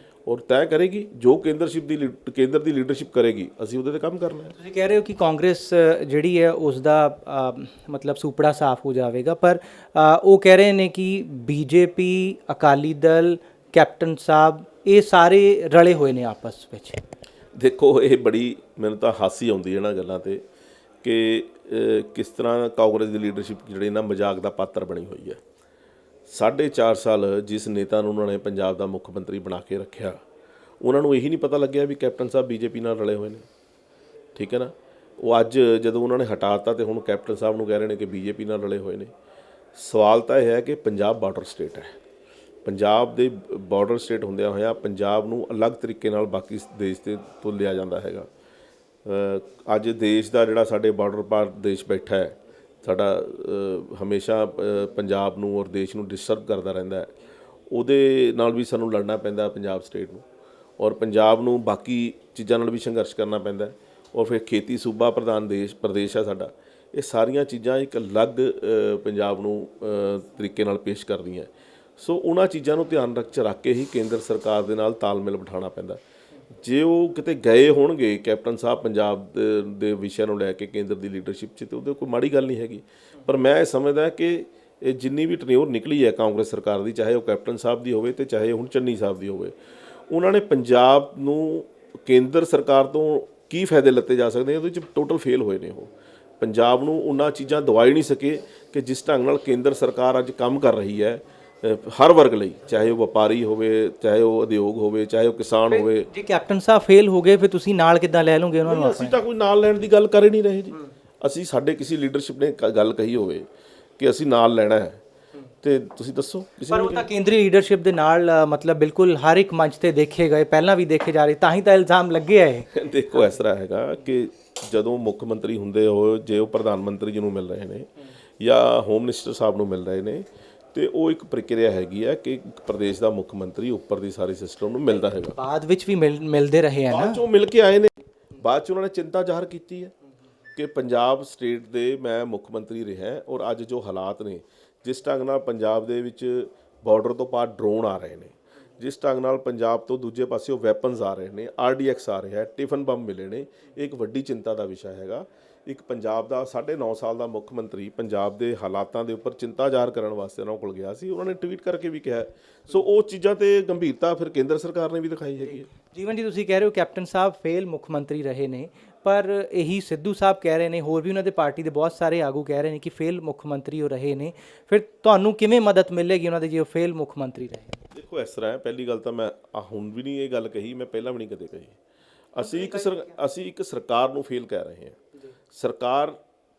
ਔਰ ਤੈਅ ਕਰੇਗੀ ਜੋ ਕੇਂਦਰ ਦੀ ਲੀਡਰਸ਼ਿਪ ਕਰੇਗੀ, ਅਸੀਂ ਉਹਦੇ 'ਤੇ ਕੰਮ ਕਰਨਾ ਹੈ। ਤੁਸੀਂ ਕਹਿ ਰਹੇ ਹੋ ਕਿ ਕਾਂਗਰਸ ਜਿਹੜੀ ਹੈ ਉਸ ਦਾ ਮਤਲਬ ਸੁਪੜਾ ਸਾਫ਼ ਹੋ ਜਾਵੇਗਾ, ਪਰ ਉਹ ਕਹਿ ਰਹੇ ਨੇ ਕਿ ਬੀਜੇਪੀ, ਅਕਾਲੀ ਦਲ, ਕੈਪਟਨ ਸਾਹਿਬ ਇਹ ਸਾਰੇ ਰਲੇ ਹੋਏ ਨੇ ਆਪਸ ਵਿੱਚ। ਦੇਖੋ, ਇਹ ਬੜੀ ਮੈਨੂੰ ਤਾਂ ਹਾਸੀ ਆਉਂਦੀ ਹੈ ਇਹਨਾਂ ਗੱਲਾਂ 'ਤੇ ਕਿ ਕਿਸ ਤਰ੍ਹਾਂ ਕਾਂਗਰਸ ਦੀ ਲੀਡਰਸ਼ਿਪ ਜਿਹੜੀ ਨਾ ਮਜ਼ਾਕ ਦਾ ਪਾਤਰ ਬਣੀ ਹੋਈ ਹੈ। 4.5 ਸਾਲ ਜਿਸ ਨੇਤਾ ਨੂੰ ਉਹਨਾਂ ਨੇ ਪੰਜਾਬ ਦਾ ਮੁੱਖ ਮੰਤਰੀ ਬਣਾ ਕੇ ਰੱਖਿਆ, ਉਹਨਾਂ ਨੂੰ ਇਹੀ ਨਹੀਂ ਪਤਾ ਲੱਗਿਆ ਵੀ ਕੈਪਟਨ ਸਾਹਿਬ ਬੀਜੇਪੀ ਨਾਲ ਰਲੇ ਹੋਏ ਨੇ। ਠੀਕ ਹੈ ਨਾ। ਉਹ ਅੱਜ ਜਦੋਂ ਉਹਨਾਂ ਨੇ ਹਟਾਤਾ ਤੇ ਹੁਣ ਕੈਪਟਨ ਸਾਹਿਬ ਨੂੰ ਕਹਿ ਰਹੇ ਨੇ ਕਿ ਬੀਜੇਪੀ ਨਾਲ ਰਲੇ ਹੋਏ ਨੇ। ਸਵਾਲ ਤਾਂ ਇਹ ਹੈ ਕਿ ਪੰਜਾਬ ਬਾਰਡਰ ਸਟੇਟ ਹੈ। ਪੰਜਾਬ ਦੇ ਬਾਰਡਰ ਸਟੇਟ ਹੁੰਦਿਆਂ ਹੋਇਆਂ ਪੰਜਾਬ ਨੂੰ ਅਲੱਗ ਤਰੀਕੇ ਨਾਲ ਬਾਕੀ ਦੇਸ਼ ਤੋਂ ਲਿਆ ਜਾਂਦਾ ਹੈਗਾ। ਅੱਜ ਦੇਸ਼ ਦਾ ਜਿਹੜਾ ਸਾਡੇ ਬਾਰਡਰ ਪਾਰ ਦੇਸ਼ ਬੈਠਾ ਹੈ, ਸਾਡਾ ਹਮੇਸ਼ਾ ਪੰਜਾਬ ਨੂੰ ਔਰ ਦੇਸ਼ ਨੂੰ ਡਿਸਟਰਬ ਕਰਦਾ ਰਹਿੰਦਾ ਹੈ। ਉਹਦੇ ਨਾਲ ਵੀ ਸਾਨੂੰ ਲੜਨਾ ਪੈਂਦਾ ਪੰਜਾਬ ਸਟੇਟ ਨੂੰ, ਔਰ ਪੰਜਾਬ ਨੂੰ ਬਾਕੀ ਚੀਜ਼ਾਂ ਨਾਲ ਵੀ ਸੰਘਰਸ਼ ਕਰਨਾ ਪੈਂਦਾ। ਔਰ ਫਿਰ ਖੇਤੀ ਸੂਬਾ ਪ੍ਰਧਾਨ ਪ੍ਰਦੇਸ਼ ਹੈ ਸਾਡਾ। ਇਹ ਸਾਰੀਆਂ ਚੀਜ਼ਾਂ ਇੱਕ ਅਲੱਗ ਪੰਜਾਬ ਨੂੰ ਤਰੀਕੇ ਨਾਲ ਪੇਸ਼ ਕਰਦੀਆਂ। ਸੋ ਉਹਨਾਂ ਚੀਜ਼ਾਂ ਨੂੰ ਧਿਆਨ ਰੱਖ ਕੇ ਹੀ ਕੇਂਦਰ ਸਰਕਾਰ ਦੇ ਨਾਲ ਤਾਲਮੇਲ ਬਿਠਾਉਣਾ ਪੈਂਦਾ। ਜੇ ਉਹ ਕਿਤੇ ਗਏ ਹੋਣਗੇ ਕੈਪਟਨ ਸਾਹਿਬ ਪੰਜਾਬ ਦੇ ਵਿਸ਼ਿਆਂ ਨੂੰ ਲੈ ਕੇ ਕੇਂਦਰ ਦੀ ਲੀਡਰਸ਼ਿਪ 'ਚ, ਤਾਂ ਉਹਦੇ ਕੋਈ ਮਾੜੀ ਗੱਲ ਨਹੀਂ ਹੈਗੀ। ਪਰ ਮੈਂ ਇਹ ਸਮਝਦਾ ਕਿ ਇਹ ਜਿੰਨੀ ਵੀ ਟਨਿਓਰ ਨਿਕਲੀ ਹੈ ਕਾਂਗਰਸ ਸਰਕਾਰ ਦੀ, ਚਾਹੇ ਉਹ ਕੈਪਟਨ ਸਾਹਿਬ ਦੀ ਹੋਵੇ ਤੇ ਚਾਹੇ ਹੁਣ ਚੰਨੀ ਸਾਹਿਬ ਦੀ ਹੋਵੇ, ਉਹਨਾਂ ਨੇ ਪੰਜਾਬ ਨੂੰ ਕੇਂਦਰ ਸਰਕਾਰ ਤੋਂ ਕੀ ਫਾਇਦੇ ਲੱਤੇ ਜਾ ਸਕਦੇ ਉਹਦੇ 'ਚ ਟੋਟਲ ਫੇਲ ਹੋਏ ਨੇ। ਉਹ ਪੰਜਾਬ ਨੂੰ ਉਹਨਾਂ ਚੀਜ਼ਾਂ ਦਵਾ ਹੀ ਨਹੀਂ ਸਕੇ ਕਿ ਜਿਸ ਢੰਗ ਨਾਲ ਕੇਂਦਰ ਸਰਕਾਰ ਅੱਜ ਕੰਮ ਕਰ ਰਹੀ ਹੈ ਹਰ ਵਰਗ ਲਈ, ਚਾਹੇ ਉਹ ਵਪਾਰੀ ਹੋਵੇ, ਚਾਹੇ ਉਹ ਉਦਯੋਗ ਹੋਵੇ, ਚਾਹੇ ਉਹ ਕਿਸਾਨ ਹੋਵੇ। ਜੇ ਕੈਪਟਨ ਸਾਹਿਬ ਫੇਲ ਹੋ ਗਏ ਫਿਰ ਤੁਸੀਂ ਨਾਲ ਕਿੱਦਾਂ ਲੈ ਲਓਗੇ ਉਹਨਾਂ ਨੂੰ? ਅਸੀਂ ਤਾਂ ਕੋਈ ਨਾਲ ਲੈਣ ਦੀ ਗੱਲ ਕਰ ਹੀ ਨਹੀਂ ਰਹੇ ਜੀ। ਅਸੀਂ ਸਾਡੇ ਕਿਸੇ ਲੀਡਰਸ਼ਿਪ ਨੇ ਗੱਲ ਕਹੀ ਹੋਵੇ ਕਿ ਅਸੀਂ ਨਾਲ ਲੈਣਾ ਹੈ ਤੇ ਤੁਸੀਂ ਦੱਸੋ ਕਿਸੇ ਪਰ ਉਹ ਤਾਂ ਕੇਂਦਰੀ ਲੀਡਰਸ਼ਿਪ ਦੇ ਨਾਲ ਮਤਲਬ ਬਿਲਕੁਲ ਹਰ ਇੱਕ ਮੰਚ ਤੇ ਦੇਖੇ ਗਏ, ਪਹਿਲਾਂ ਵੀ ਦੇਖੇ ਜਾ ਰਹੇ, ਤਾਂ ਹੀ ਤਾਂ ਇਲਜ਼ਾਮ ਲੱਗੇ ਆ ਇਹ। ਦੇਖੋ ਇਸ ਤਰ੍ਹਾਂ ਹੈਗਾ ਕਿ ਜਦੋਂ ਮੁੱਖ ਮੰਤਰੀ ਹੁੰਦੇ ਹੋ, ਜੇ ਉਹ ਪ੍ਰਧਾਨ ਮੰਤਰੀ ਜੀ ਨੂੰ ਮਿਲ ਰਹੇ ਨੇ ਜਾਂ ਹੋਮ ਮਿਨਿਸਟਰ ਸਾਹਿਬ ਨੂੰ ਮਿਲ ਰਹੇ ਨੇ, ਤੇ ਉਹ ਇੱਕ ਪ੍ਰਕਿਰਿਆ ਹੈਗੀ ਹੈ ਕਿ ਪ੍ਰਦੇਸ਼ ਦਾ ਮੁੱਖ ਮੰਤਰੀ ਉੱਪਰ ਦੀ ਸਾਰੀ ਸਿਸਟਮ ਨੂੰ ਮਿਲਦਾ ਹੈਗਾ। ਬਾਅਦ ਵਿੱਚ ਵੀ ਮਿਲਦੇ ਰਹੇ ਆ ਨਾ। ਬਾਅਦ 'ਚ ਉਹ ਮਿਲ ਕੇ ਆਏ ਨੇ, ਬਾਅਦ 'ਚ ਉਹਨਾਂ ਨੇ ਚਿੰਤਾ ਜ਼ਾਹਰ ਕੀਤੀ ਹੈ ਕਿ ਪੰਜਾਬ ਸਟੇਟ ਦੇ ਮੈਂ ਮੁੱਖ ਮੰਤਰੀ ਰਿਹਾ, ਔਰ ਅੱਜ ਜੋ ਹਾਲਾਤ ਨੇ, ਜਿਸ ਢੰਗ ਨਾਲ ਪੰਜਾਬ ਦੇ ਵਿੱਚ ਬਾਰਡਰ ਤੋਂ ਪਾਰ ਡਰੋਨ ਆ ਰਹੇ ਨੇ, ਜਿਸ ਢੰਗ ਨਾਲ ਪੰਜਾਬ ਤੋਂ ਦੂਜੇ ਪਾਸਿਓਂ ਵੈਪਨਸ ਆ ਰਹੇ ਨੇ, RDX ਆ ਰਿਹਾ, ਟਿਫਨ ਬੰਬ ਮਿਲੇ ਨੇ, ਇਹ ਇੱਕ ਵੱਡੀ ਚਿੰਤਾ ਦਾ ਵਿਸ਼ਾ ਹੈਗਾ। ਇੱਕ ਪੰਜਾਬ ਦਾ 9.5 ਸਾਲ ਦਾ ਮੁੱਖ ਮੰਤਰੀ ਪੰਜਾਬ ਦੇ ਹਾਲਾਤਾਂ ਦੇ ਉੱਪਰ ਚਿੰਤਾ ਜ਼ਾਹਰ ਕਰਨ ਵਾਸਤੇ ਉਹਨਾਂ ਕੋਲ ਗਿਆ ਸੀ। ਉਹਨਾਂ ਨੇ ਟਵੀਟ ਕਰਕੇ ਵੀ ਕਿਹਾ। ਸੋ ਉਹ ਚੀਜ਼ਾਂ ਤੇ ਗੰਭੀਰਤਾ ਫਿਰ ਕੇਂਦਰ ਸਰਕਾਰ ਨੇ ਵੀ ਦਿਖਾਈ ਹੈਗੀ ਹੈ। ਜੀਵਨ ਜੀ, ਤੁਸੀਂ ਕਹਿ ਰਹੇ ਹੋ ਕੈਪਟਨ ਸਾਹਿਬ ਫੇਲ ਮੁੱਖ ਮੰਤਰੀ ਰਹੇ ਨੇ, ਪਰ ਇਹੀ ਸਿੱਧੂ ਸਾਹਿਬ ਕਹਿ ਰਹੇ ਨੇ, ਹੋਰ ਵੀ ਉਹਨਾਂ ਦੇ ਪਾਰਟੀ ਦੇ ਬਹੁਤ ਸਾਰੇ ਆਗੂ ਕਹਿ ਰਹੇ ਨੇ ਕਿ ਫੇਲ ਮੁੱਖ ਮੰਤਰੀ ਉਹ ਰਹੇ ਨੇ। ਫਿਰ ਤੁਹਾਨੂੰ ਕਿਵੇਂ ਮਦਦ ਮਿਲੇਗੀ ਉਹਨਾਂ ਦੇ ਜੇ ਉਹ ਫੇਲ ਮੁੱਖ ਮੰਤਰੀ ਰਹੇ? ਦੇਖੋ ਇਸ ਤਰ੍ਹਾਂ ਹੈ, ਪਹਿਲੀ ਗੱਲ ਤਾਂ ਮੈਂ ਹੁਣ ਵੀ ਨਹੀਂ ਇਹ ਗੱਲ ਕਹੀ, ਮੈਂ ਪਹਿਲਾਂ ਵੀ ਨਹੀਂ ਕਦੇ ਕਹੀ। ਅਸੀਂ ਇੱਕ ਸਰਕਾਰ ਨੂੰ ਫੇਲ ਕਹਿ ਰਹੇ ਹਾਂ। ਸਰਕਾਰ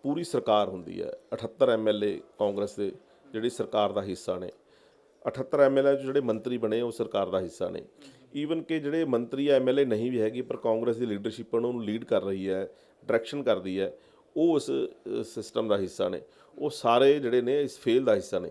ਪੂਰੀ ਸਰਕਾਰ ਹੁੰਦੀ ਹੈ। 78 MLA ਕਾਂਗਰਸ ਦੇ ਜਿਹੜੀ ਸਰਕਾਰ ਦਾ ਹਿੱਸਾ ਨੇ, 78 MLA ਜਿਹੜੇ ਮੰਤਰੀ ਬਣੇ ਉਹ ਸਰਕਾਰ ਦਾ ਹਿੱਸਾ ਨੇ। ਈਵਨ ਕਿ ਜਿਹੜੇ ਮੰਤਰੀ MLA ਨਹੀਂ ਵੀ ਹੈਗੇ, ਪਰ ਕਾਂਗਰਸ ਦੀ ਲੀਡਰਸ਼ਿਪ ਉਹਨੂੰ ਲੀਡ ਕਰ ਰਹੀ ਹੈ, ਡਾਇਰੈਕਸ਼ਨ ਕਰਦੀ ਹੈ, ਉਹ ਉਸ ਸਿਸਟਮ ਦਾ ਹਿੱਸਾ ਨੇ। ਉਹ ਸਾਰੇ ਜਿਹੜੇ ਨੇ ਇਸ ਫੇਲ ਦਾ ਹਿੱਸਾ ਨੇ।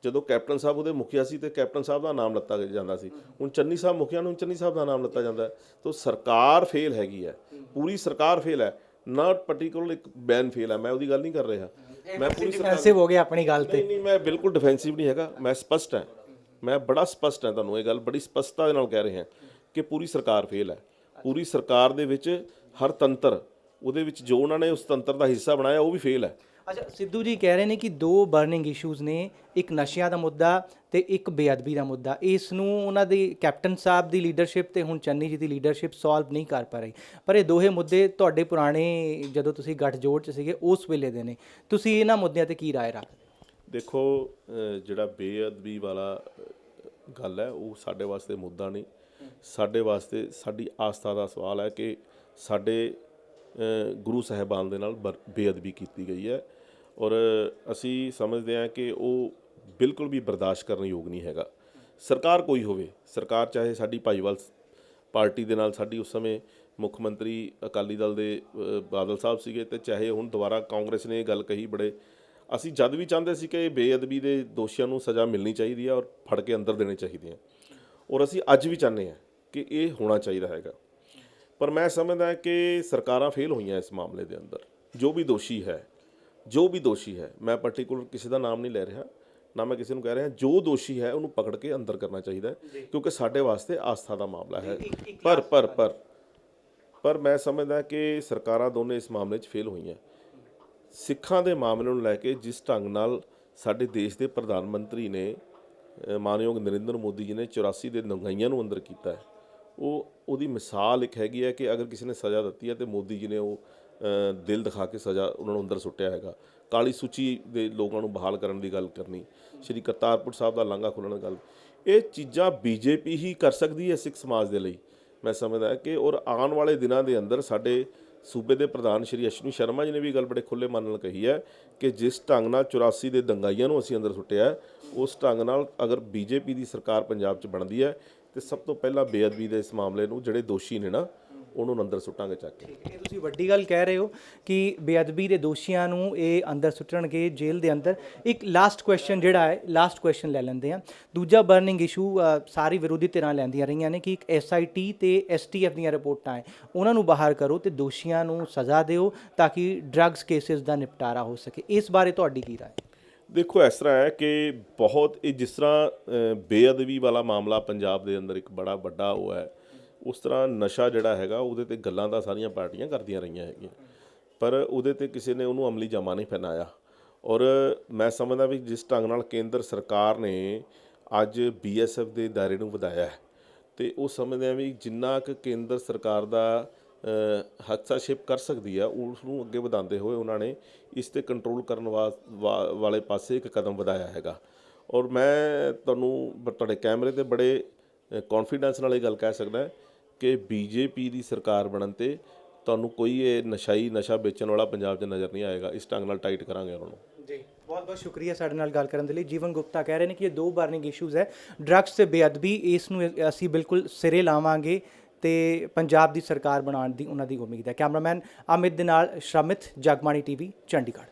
ਜਦੋਂ ਕੈਪਟਨ ਸਾਹਿਬ ਉਹਦੇ ਮੁਖੀਆ ਸੀ ਤੇ ਕੈਪਟਨ ਸਾਹਿਬ ਦਾ ਨਾਮ ਲੱਤਾ ਜਾਂਦਾ ਸੀ, ਹੁਣ ਚੰਨੀ ਸਾਹਿਬ ਮੁਖੀਆ ਨੂੰ ਚੰਨੀ ਸਾਹਿਬ ਦਾ ਨਾਮ ਲੱਤਾ ਜਾਂਦਾ। ਤਾਂ ਸਰਕਾਰ ਫੇਲ ਹੈਗੀ ਹੈ, ਪੂਰੀ ਸਰਕਾਰ ਫੇਲ ਹੈ, ਨਾਟ ਪਾਰਟਿਕੂਲਰ ਇੱਕ ਬੈਨ ਫੇਲ ਹੈ। ਮੈਂ ਉਹਦੀ ਗੱਲ ਨਹੀਂ ਕਰ ਰਿਹਾ। ਮੈਂ ਪੂਰੀ ਡਿਫੈਂਸਿਵ ਹੋ ਗਿਆ ਆਪਣੀ ਗੱਲ ਤੇ। ਨਹੀਂ, ਮੈਂ ਬਿਲਕੁਲ ਡਿਫੈਂਸਿਵ ਨਹੀਂ ਹੈਗਾ। ਮੈਂ ਸਪਸ਼ਟ ਹਾਂ, ਮੈਂ ਬੜਾ ਸਪਸ਼ਟ ਹਾਂ, ਤੁਹਾਨੂੰ ਇਹ ਗੱਲ ਬੜੀ ਸਪਸ਼ਟਤਾ ਦੇ ਨਾਲ ਕਹਿ ਰਿਹਾ ਕਿ ਪੂਰੀ ਸਰਕਾਰ ਫੇਲ ਹੈ। ਪੂਰੀ ਸਰਕਾਰ ਦੇ ਵਿੱਚ ਹਰ ਤੰਤਰ, ਉਹਦੇ ਵਿੱਚ ਜੋ ਉਹਨਾਂ ਨੇ ਉਸ ਤੰਤਰ ਦਾ ਹਿੱਸਾ ਬਣਾਇਆ ਉਹ ਵੀ ਫੇਲ ਹੈ। ਅੱਛਾ, ਸਿੱਧੂ ਜੀ ਕਹਿ ਰਹੇ ਨੇ ਕਿ 2 ਬਰਨਿੰਗ ਇਸ਼ੂਜ਼ ਨੇ, ਇੱਕ ਨਸ਼ਿਆਂ ਦਾ ਮੁੱਦਾ ਤੇ ਇੱਕ ਬੇਅਦਬੀ ਦਾ ਮੁੱਦਾ। ਇਸ ਨੂੰ ਉਹਨਾਂ ਦੀ ਕੈਪਟਨ ਸਾਹਿਬ ਦੀ ਲੀਡਰਸ਼ਿਪ ਤੇ ਹੁਣ ਚੰਨੀ ਜੀ ਦੀ ਲੀਡਰਸ਼ਿਪ ਸੋਲਵ ਨਹੀਂ ਕਰ ਪਾ ਰਹੀ। ਪਰ ਇਹ ਦੋਹੇ ਮੁੱਦੇ ਤੁਹਾਡੇ ਪੁਰਾਣੇ ਜਦੋਂ ਤੁਸੀਂ ਗੱਠਜੋੜ 'ਚ ਸੀਗੇ ਉਸ ਵੇਲੇ ਦੇ ਨੇ। ਤੁਸੀਂ ਇਹਨਾਂ ਮੁੱਦਿਆਂ ਤੇ ਕੀ ਰਾਏ ਰੱਖਦੇ? ਦੇਖੋ, ਜਿਹੜਾ ਬੇਅਦਬੀ ਵਾਲਾ ਗੱਲ ਹੈ ਉਹ ਸਾਡੇ ਵਾਸਤੇ ਮੁੱਦਾ ਨਹੀਂ। ਸਾਡੇ ਵਾਸਤੇ ਸਾਡੀ ਆਸਥਾ ਦਾ ਸਵਾਲ ਹੈ ਕਿ ਸਾਡੇ ਗੁਰੂ ਸਾਹਿਬਾਨ ਦੇ ਨਾਲ ਬੇਅਦਬੀ ਕੀਤੀ ਗਈ ਹੈ, ਔਰ ਅਸੀਂ ਸਮਝਦੇ ਹਾਂ ਕਿ ਉਹ ਬਿਲਕੁਲ ਵੀ ਬਰਦਾਸ਼ਤ ਕਰਨ ਯੋਗ ਨਹੀਂ ਹੈਗਾ। ਸਰਕਾਰ ਕੋਈ ਹੋਵੇ, ਸਰਕਾਰ ਚਾਹੇ ਸਾਡੀ ਭਾਈਵਾਲ ਪਾਰਟੀ ਦੇ ਨਾਲ ਸਾਡੀ ਉਸ ਸਮੇਂ ਮੁੱਖ ਮੰਤਰੀ ਅਕਾਲੀ ਦਲ ਦੇ ਬਾਦਲ ਸਾਹਿਬ ਸੀਗੇ, ਤੇ ਚਾਹੇ ਹੁਣ ਦੁਬਾਰਾ ਕਾਂਗਰਸ ਨੇ ਇਹ ਗੱਲ ਕਹੀ। ਅਸੀਂ ਜਦ ਵੀ ਚਾਹੁੰਦੇ ਸੀ ਕਿ ਬੇਅਦਬੀ ਦੇ ਦੋਸ਼ੀਆਂ ਨੂੰ ਸਜ਼ਾ ਮਿਲਣੀ ਚਾਹੀਦੀ ਹੈ ਔਰ ਫੜ ਕੇ ਅੰਦਰ ਦੇਣੇ ਚਾਹੀਦੇ ਆ, ਔਰ ਅਸੀਂ ਅੱਜ ਵੀ ਚਾਹੁੰਦੇ ਹਾਂ ਕਿ ਇਹ ਹੋਣਾ ਚਾਹੀਦਾ ਹੈਗਾ। ਪਰ ਮੈਂ ਸਮਝਦਾ ਕਿ ਸਰਕਾਰਾਂ ਫੇਲ ਹੋਈਆਂ ਇਸ ਮਾਮਲੇ ਦੇ ਅੰਦਰ। ਜੋ ਵੀ ਦੋਸ਼ੀ ਹੈ, ਮੈਂ ਪਾਰਟਿਕੂਲਰ ਕਿਸੇ ਦਾ ਨਾਮ ਨਹੀਂ ਲੈ ਰਿਹਾ, ਨਾ ਮੈਂ ਕਿਸੇ ਨੂੰ ਕਹਿ ਰਿਹਾ, ਜੋ ਦੋਸ਼ੀ ਹੈ ਉਹਨੂੰ ਪਕੜ ਕੇ ਅੰਦਰ ਕਰਨਾ ਚਾਹੀਦਾ ਹੈ, ਕਿਉਂਕਿ ਸਾਡੇ ਵਾਸਤੇ ਆਸਥਾ ਦਾ ਮਾਮਲਾ ਹੈ। ਪਰ ਮੈਂ ਸਮਝਦਾ ਕਿ ਸਰਕਾਰਾਂ ਦੋਨੇ ਇਸ ਮਾਮਲੇ 'ਚ ਫੇਲ ਹੋਈਆਂ। ਸਿੱਖਾਂ ਦੇ ਮਾਮਲੇ ਨੂੰ ਲੈ ਕੇ ਜਿਸ ਢੰਗ ਨਾਲ ਸਾਡੇ ਦੇਸ਼ ਦੇ ਪ੍ਰਧਾਨ ਮੰਤਰੀ ਨੇ, ਮਾਨਯੋਗ ਨਰਿੰਦਰ ਮੋਦੀ ਜੀ ਨੇ 84 ਦੇ ਦੰਗਾਈਆਂ ਨੂੰ ਅੰਦਰ ਕੀਤਾ ਹੈ, ਉਹਦੀ ਮਿਸਾਲ ਇੱਕ ਹੈਗੀ ਹੈ ਕਿ ਅਗਰ ਕਿਸੇ ਨੇ ਸਜ਼ਾ ਦਿੱਤੀ ਹੈ ਤੇ ਮੋਦੀ ਜੀ ਨੇ ਉਹ ਦਿਲ ਦਿਖਾ ਕੇ ਸਜ਼ਾ ਉਹਨਾਂ ਨੂੰ ਅੰਦਰ ਸੁੱਟਿਆ ਹੈਗਾ। ਕਾਲੀ ਸੂਚੀ ਦੇ ਲੋਕਾਂ ਨੂੰ ਬਹਾਲ ਕਰਨ ਦੀ ਗੱਲ ਕਰਨੀ, ਸ਼੍ਰੀ ਕਰਤਾਰਪੁਰ ਸਾਹਿਬ ਦਾ ਲਾਂਘਾ ਖੋਲ੍ਹਣ ਦੀ ਗੱਲ, ਇਹ ਚੀਜ਼ਾਂ ਬੀਜੇਪੀ ਹੀ ਕਰ ਸਕਦੀ ਹੈ ਸਿੱਖ ਸਮਾਜ ਦੇ ਲਈ। ਮੈਂ ਸਮਝਦਾ ਕਿ ਔਰ ਆਉਣ ਵਾਲੇ ਦਿਨਾਂ ਦੇ ਅੰਦਰ ਸਾਡੇ ਸੂਬੇ ਦੇ ਪ੍ਰਧਾਨ ਸ਼੍ਰੀ ਅਸ਼ਵਨੀ ਸ਼ਰਮਾ ਜੀ ਨੇ ਵੀ ਗੱਲ ਬੜੇ ਖੁੱਲ੍ਹੇ ਮਨ ਨਾਲ ਕਹੀ ਹੈ ਕਿ ਜਿਸ ਢੰਗ ਨਾਲ 84 ਦੇ ਦੰਗਾਈਆਂ ਨੂੰ ਅਸੀਂ ਅੰਦਰ ਸੁੱਟਿਆ, ਉਸ ਢੰਗ ਨਾਲ ਅਗਰ ਬੀਜੇਪੀ ਦੀ ਸਰਕਾਰ ਪੰਜਾਬ 'ਚ ਬਣਦੀ ਹੈ ਤੇ ਸਭ ਤੋਂ ਪਹਿਲਾਂ ਬੇਅਦਬੀ ਦੇ ਇਸ ਮਾਮਲੇ ਨੂੰ ਜਿਹੜੇ ਦੋਸ਼ੀ ਨੇ ਨਾ ਉਹਨੂੰ ਅੰਦਰ ਸੁੱਟਾਂਗੇ ਚੱਕ ਕੇ। ਇਹ ਤੁਸੀਂ ਵੱਡੀ ਗੱਲ ਕਹਿ ਰਹੇ ਹੋ ਕਿ ਬੇਅਦਬੀ ਦੇ ਦੋਸ਼ੀਆਂ ਨੂੰ ਇਹ ਅੰਦਰ ਸੁੱਟਣਗੇ ਜੇਲ੍ਹ ਦੇ ਅੰਦਰ। ਇੱਕ ਲਾਸਟ ਕੁਐਸਚਨ ਜਿਹੜਾ ਹੈ, ਲਾਸਟ ਕੁਐਸਚਨ ਲੈ ਲੈਂਦੇ ਹਾਂ। ਦੂਜਾ ਬਰਨਿੰਗ ਇਸ਼ੂ ਸਾਰੀ ਵਿਰੋਧੀ ਧਿਰਾਂ ਲੈਂਦੀਆਂ ਰਹੀਆਂ ਨੇ ਕਿ ਇੱਕ SIT ਤੇ STF ਦੀਆਂ ਰਿਪੋਰਟਾਂ ਹੈ, ਉਹਨਾਂ ਨੂੰ ਬਾਹਰ ਕਰੋ ਤੇ ਦੋਸ਼ੀਆਂ ਨੂੰ ਸਜ਼ਾ ਦਿਓ ਤਾਂ ਕਿ ਡਰੱਗਸ ਕੇਸਿਸ ਦਾ ਨਿਪਟਾਰਾ ਹੋ ਸਕੇ। ਇਸ ਬਾਰੇ ਤੁਹਾਡੀ ਕੀ ਰਾਏ? ਦੇਖੋ, ਇਸ ਤਰ੍ਹਾਂ ਹੈ ਕਿ ਬਹੁਤ ਇਹ ਜਿਸ ਤਰ੍ਹਾਂ ਬੇਅਦਬੀ ਵਾਲਾ ਮਾਮਲਾ ਪੰਜਾਬ ਦੇ ਅੰਦਰ ਇੱਕ ਬੜਾ ਵੱਡਾ ਉਹ ਹੈ, ਉਸ ਤਰ੍ਹਾਂ ਨਸ਼ਾ ਜਿਹੜਾ ਹੈਗਾ ਉਹਦੇ 'ਤੇ ਗੱਲਾਂ ਤਾਂ ਸਾਰੀਆਂ ਪਾਰਟੀਆਂ ਕਰਦੀਆਂ ਰਹੀਆਂ ਹੈਗੀਆਂ, ਪਰ ਉਹਦੇ 'ਤੇ ਕਿਸੇ ਨੇ ਉਹਨੂੰ ਅਮਲੀ ਜਾਮਾ ਨਹੀਂ ਪਹਿਨਾਇਆ। ਔਰ ਮੈਂ ਸਮਝਦਾ ਵੀ ਜਿਸ ਢੰਗ ਨਾਲ ਕੇਂਦਰ ਸਰਕਾਰ ਨੇ ਅੱਜ BSF ਦੇ ਦਾਇਰੇ ਨੂੰ ਵਧਾਇਆ ਹੈ, ਅਤੇ ਉਹ ਸਮਝਦੇ ਆ ਵੀ ਜਿੰਨਾ ਕੁ ਕੇਂਦਰ ਸਰਕਾਰ ਦਾ ਹਸਤਾਖੇਪ ਕਰ ਸਕਦੀ ਆ ਉਸ ਨੂੰ ਅੱਗੇ ਵਧਾਉਂਦੇ ਹੋਏ ਉਹਨਾਂ ਨੇ ਇਸ 'ਤੇ ਕੰਟਰੋਲ ਕਰਨ ਵਾਲੇ ਪਾਸੇ ਇੱਕ ਕਦਮ ਵਧਾਇਆ ਹੈਗਾ। ਔਰ ਮੈਂ ਤੁਹਾਡੇ ਕੈਮਰੇ 'ਤੇ ਬੜੇ ਕੌਨਫੀਡੈਂਸ ਨਾਲ ਇਹ ਗੱਲ ਕਹਿ ਸਕਦਾ ਕਿ BJP ਦੀ ਸਰਕਾਰ ਬਣਨ 'ਤੇ ਤੁਹਾਨੂੰ ਕੋਈ ਇਹ ਨਸ਼ਾ ਵੇਚਣ ਵਾਲਾ ਪੰਜਾਬ 'ਚ ਨਜ਼ਰ ਨਹੀਂ ਆਏਗਾ। ਇਸ ਢੰਗ ਨਾਲ ਟਾਈਟ ਕਰਾਂਗੇ ਉਹਨਾਂ ਨੂੰ। ਜੀ, ਬਹੁਤ ਬਹੁਤ ਸ਼ੁਕਰੀਆ ਸਾਡੇ ਨਾਲ ਗੱਲ ਕਰਨ ਦੇ ਲਈ। ਜੀਵਨ ਗੁਪਤਾ ਕਹਿ ਰਹੇ ਨੇ ਕਿ ਇਹ ਦੋ ਬਰਨਿੰਗ ਇਸ਼ੂਜ਼ ਹੈ, ਡਰੱਗਸ ਤੇ ਬੇਅਦਬੀ, ਇਸ ਨੂੰ ਅਸੀਂ ਬਿਲਕੁਲ ਸਿਰੇ ਲਾਵਾਂਗੇ ਤੇ ਪੰਜਾਬ ਦੀ ਸਰਕਾਰ ਬਣਾਉਣ ਦੀ ਉਹਨਾਂ ਦੀ ਉਮੀਦ ਹੈ। ਕੈਮਰਾਮੈਨ ਅਮਿਤ ਦੇ ਨਾਲ ਸ਼ਰਮਿਤ, ਜਗਬਾਣੀ TV, ਚੰਡੀਗੜ੍ਹ।